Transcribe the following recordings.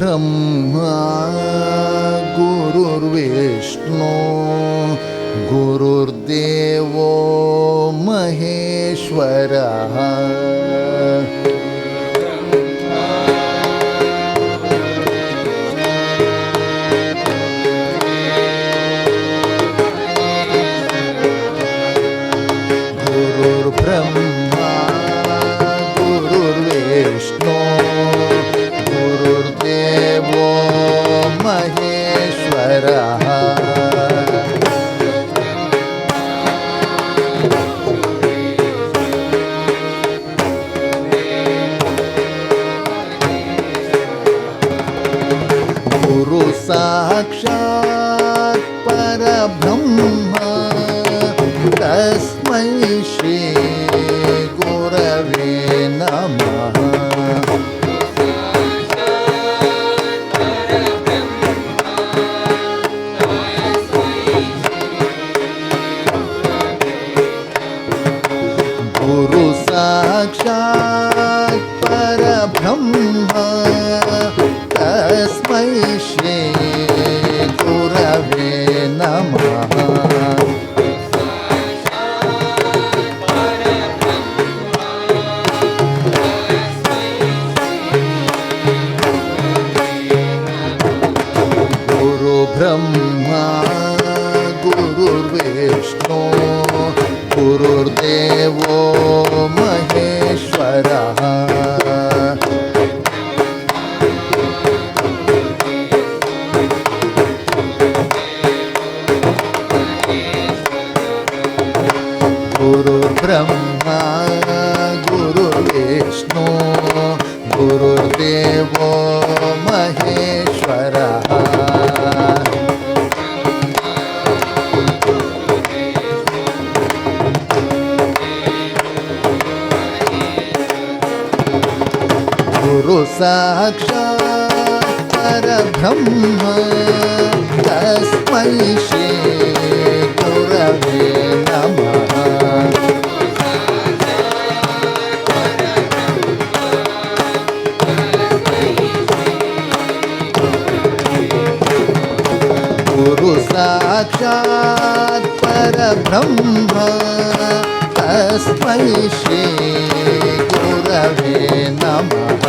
ब्रह्मा गुरुर्विष्णु गुरुर्देवो महेश्वरः गुरुर्ब्रह्मा गुरुर्विष्णु गुरुर्देवो महेश्वरः गुरु साक्षात् परब्रह्म तस्मै श्री गुरवे नमः। गुरु साक्षात् परब्रह्म तस्मै श्री गुरवे नमः। ब्रह्मा गुरुर्विष्णु गुरुर्देवो महेश्वरः गुरुर्ब्रह्मा गुरुर्विष्णु गुरुर्देवो महेश्वरः गुरु साक्षात् परब्रह्म तस्मै श्री गुरवे नमः। गुरु साक्षात् परब्रह्म तस्मै श्री गुरवे नमः।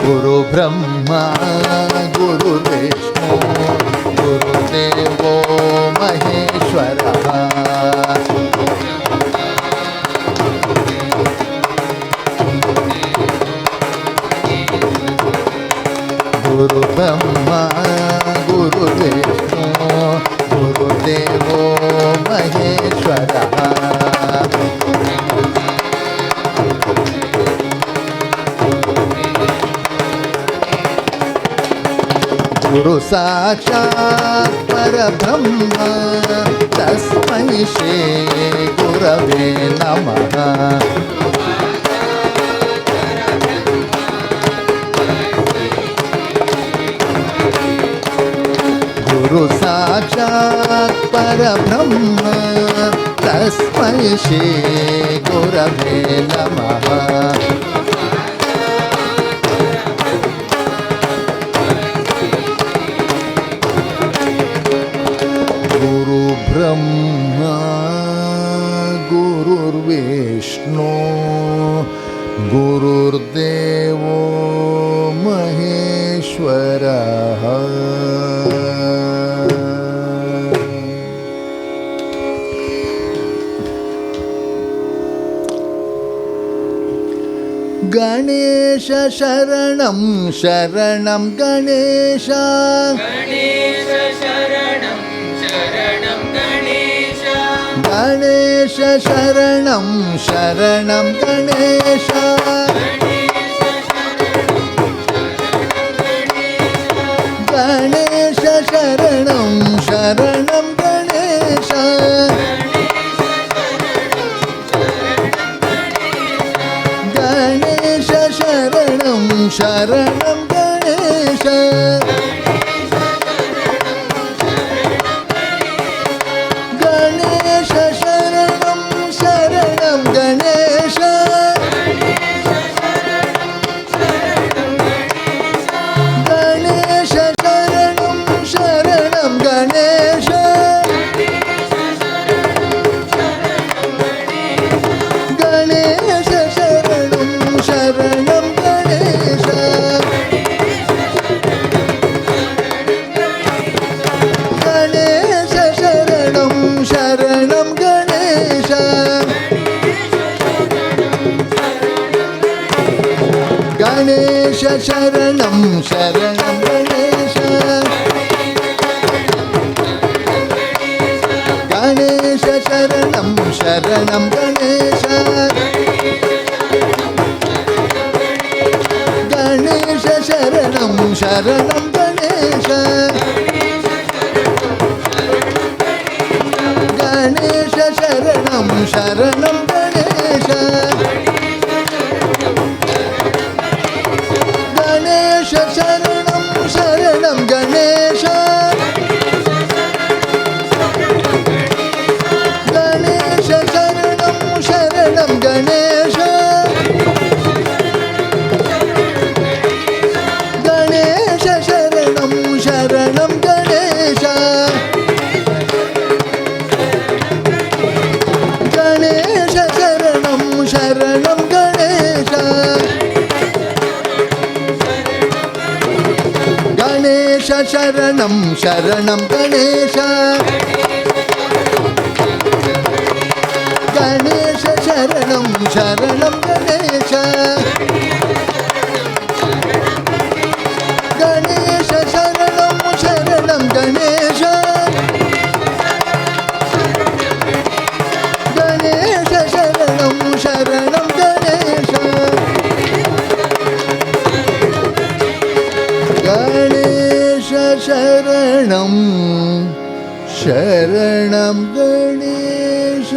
गुरु ब्रह्मा गुरुर्विष्णु गुरुर्देवो महेश्वरः गुरु ब्रह्मा गुरुर्विष्णु गुरुर्देवो महेश्वरः गुरु साक्षात् परब्रह्म तस्मै श्री गुरवे नमः। गुरु साक्षात् परब्रह्म तस्मै श्री गुरवे नमः। गुरु ब्रह्मा गुरुर्विष्णु गुरुर्देवो महेश्वरः गणेश शरणं शरणं गणेश गणेश शरणं शरणं गणेश गणेश शरणं शरणं गणेश गणेश शरणं शरणं गणेश गणेश शरणं शरणं गणेश शरणं शरणं गणेश गणेश शरणं शरणं गणेश गणेश शरणं शरणं गणेश गणेश शरणं शरणं गणेश गणेश शरणं शरणं गणेश गणेश शरणं शरणं गणेश गणेश शरणं शरणं गणेश गणेश शरणं शरणं गणेश गणेश शरणं शरणं गणेश गणेश शरणं शरणं गणेश गणेश शरणं शरणं गणेश गणेश शरणं शरणं गणेश गणेश शरणं शरणं गणेश